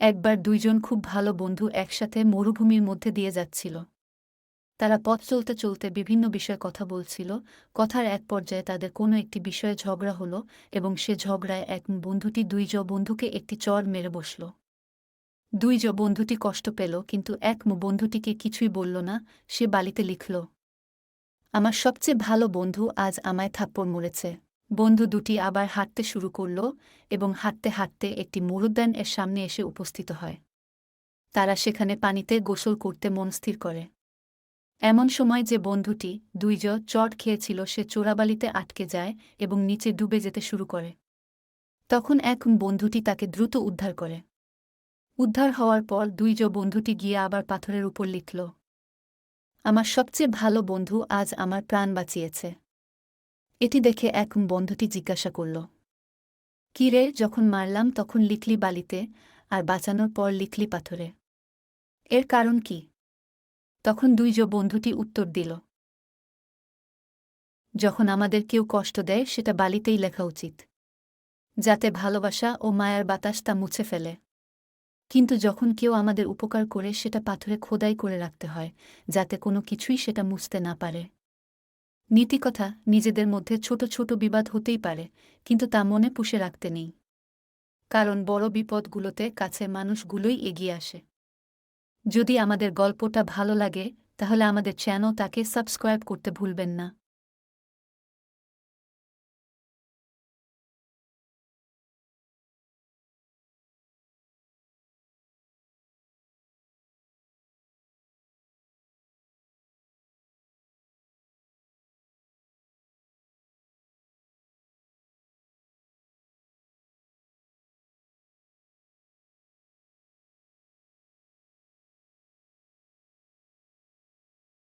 একবার দুইজন খুব ভালো বন্ধু একসাথে মরুভূমির মধ্যে দিয়ে যাচ্ছিল। তারা পথ চলতে চলতে বিভিন্ন বিষয়ে কথা বলছিল। কথার এক পর্যায়ে তাদের কোনো একটি বিষয়ে ঝগড়া হলো এবং সে ঝগড়ায় এক বন্ধুটি বন্ধুকে একটি চড় মেরে বসল। বন্ধুটি কষ্ট পেল, কিন্তু বন্ধুটিকে কিছুই বলল না। সে বালিতে লিখল, আমার সবচেয়ে ভালো বন্ধু আজ আমায় থাপ্পড় মেরেছে। বন্ধু দুটি আবার হাঁটতে শুরু করল এবং হাঁটতে হাঁটতে একটি মরুদ্যান এর সামনে এসে উপস্থিত হয়। তারা সেখানে পানিতে গোসল করতে মন স্থির করে। এমন সময় যে বন্ধুটি চট খেয়েছিল সে চোরাবালিতে আটকে যায় এবং নিচে ডুবে যেতে শুরু করে। তখন বন্ধুটি তাকে দ্রুত উদ্ধার করে। উদ্ধার হওয়ার পর বন্ধুটি গিয়ে আবার পাথরের উপর লিখল, আমার সবচেয়ে ভালো বন্ধু আজ আমার প্রাণ বাঁচিয়েছে। এটি দেখে বন্ধুটি জিজ্ঞাসা করল, কি রে, যখন মারলাম তখন লিখলি বালিতে, আর বাঁচানোর পর লিখলি পাথরে, এর কারণ কি? তখন বন্ধুটি উত্তর দিল, যখন আমাদের কেউ কষ্ট দেয় সেটা বালিতেই লেখা উচিত, যাতে ভালোবাসা ও মায়ার বাতাস তা মুছে ফেলে। কিন্তু যখন কেউ আমাদের উপকার করে সেটা পাথরে খোদাই করে রাখতে হয়, যাতে কোনো কিছুই সেটা মুছতে না পারে। নীতিকথা, নিজেদের মধ্যে ছোট ছোট বিবাদ হতেই পারে, কিন্তু তা মনে পুষে রাখতে নেই। কারণ বড় বিপদগুলোতে কাছে মানুষগুলোই এগিয়ে আসে। যদি আমাদের গল্পটা ভালো লাগে তাহলে আমাদের চ্যানেলটাকে সাবস্ক্রাইব করতে ভুলবেন না।